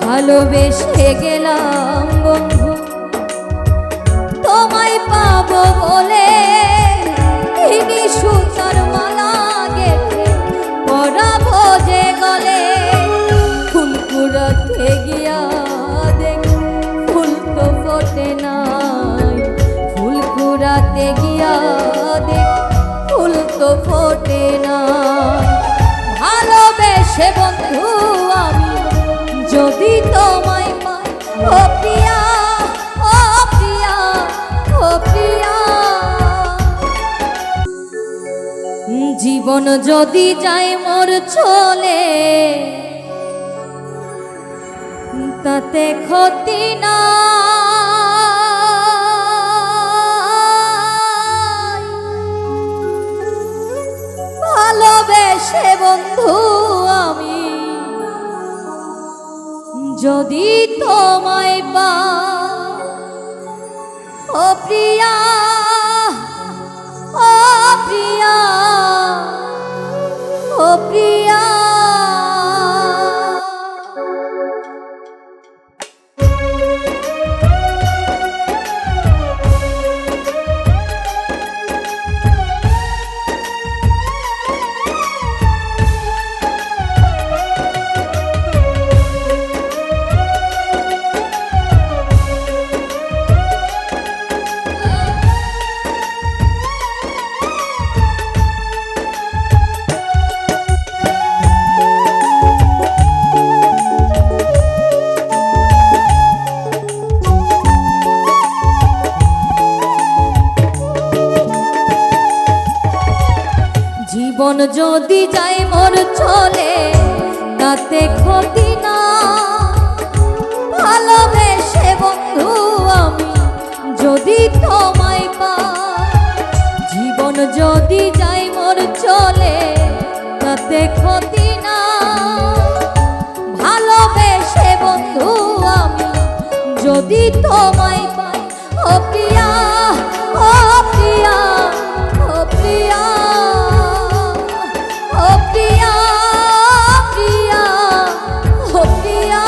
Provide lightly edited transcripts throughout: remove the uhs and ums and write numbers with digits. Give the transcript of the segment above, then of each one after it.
ভালোবেসে গেলাম বন্ধু তোমায় পাবো বলে, তিনি সুতার মালা গেঁথে পরাবো যে গলে। ফুল কুড়াতে গিয়া দেখ ফুল তো ফোটে নাই, ফুল কুড়াতে গিয়া দেখ ফুল তো ফোটে নাই। ভালোবেসে বন্ধু আমি যদি তোমায় পাই, ও প্রিয়া ও প্রিয়া ও প্রিয়া। জীবন যদি যায় মোর চলে তাতে ক্ষতি না, ভালোবেসে বন্ধু আমি যদি তোমায় পাই, ও প্রিয়া ও প্রিয়া ও প্রিয়া। জীবন যদি যায় মোর চলে তাতে ক্ষতি না, ভালোবেসে বন্ধু আমি যদি তোমায় পাই। জীবন যদি যায় মোর চলে তাতে ক্ষতি না, ভালোবেসে বন্ধু আমি যদি তোমায় পাই। ও প্রিয়া ও প্রিয়া ও প্রিয়া ও প্রিয়া প্রিয়া ও প্রিয়া।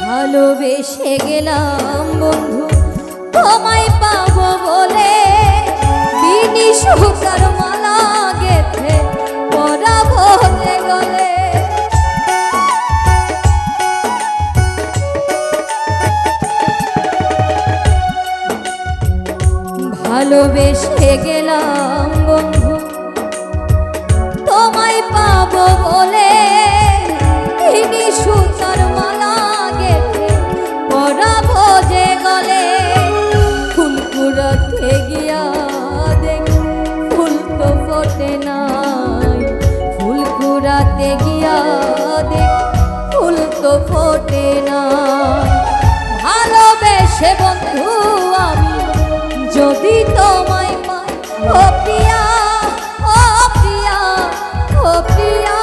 ভালোবেসে গেলাম বন্ধু তোমায় পাবো বলে, তিনি সুতার মালা গেঁথে পরাবো যে গলে। ভালোবেসে গেলাম বন্ধু তোমায় পাবো বলে, তিনি সুতার মালা গেঁথে পরাবো যে গলে। ফুল কুড়াতে গিয়া দেখ ফুল তো ফোটে নাই, ফুল কুড়াতে গিয়া দেখ ফুল তো ফোটে নাই। ভালোবেসে বন্ধু আমি যদি তোমায় পাই, ও প্রিয়া ও প্রিয়া ও প্রিয়া।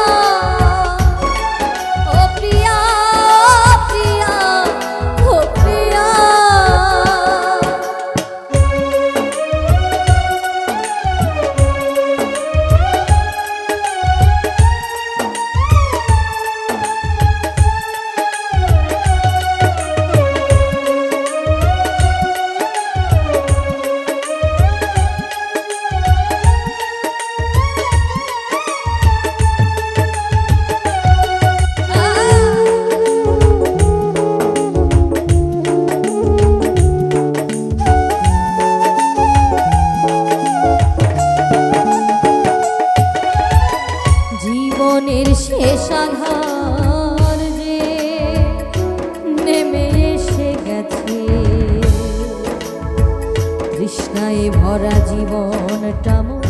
তৃষ্ণায় ভরা জীবনটা মোর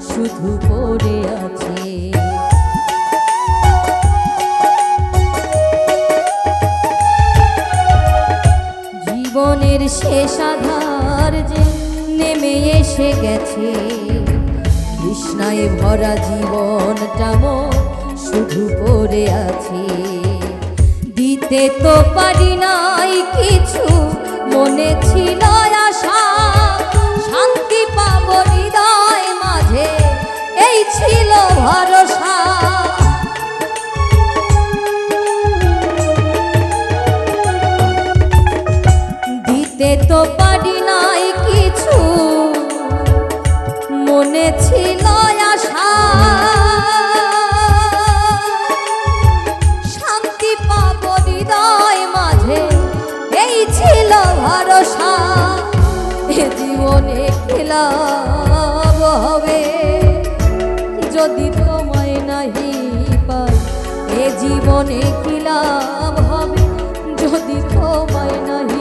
শুধু পড়ে আছে। জীবনের শেষ আধার যে নেমে এসে গেছে, তৃষ্ণায় ভরা জীবনটা মোর শুধু পড়ে আছে। দিতে তো পারি নাই কিছু, মনে ছিল আশা শান্তি পাবো হৃদয় মাঝে, এই ছিল ভরসা। দিতে তো পারি নাই কিছু, মনে ছিল আশা শান্তি পাবো হৃদয় মাঝে, এই ছিল ভরসা। এ জীবনে কি লাভ হবে যদি তোমায় নাহি পাই, এ জীবনে কি লাভ হবে যদি তোমায় নাহি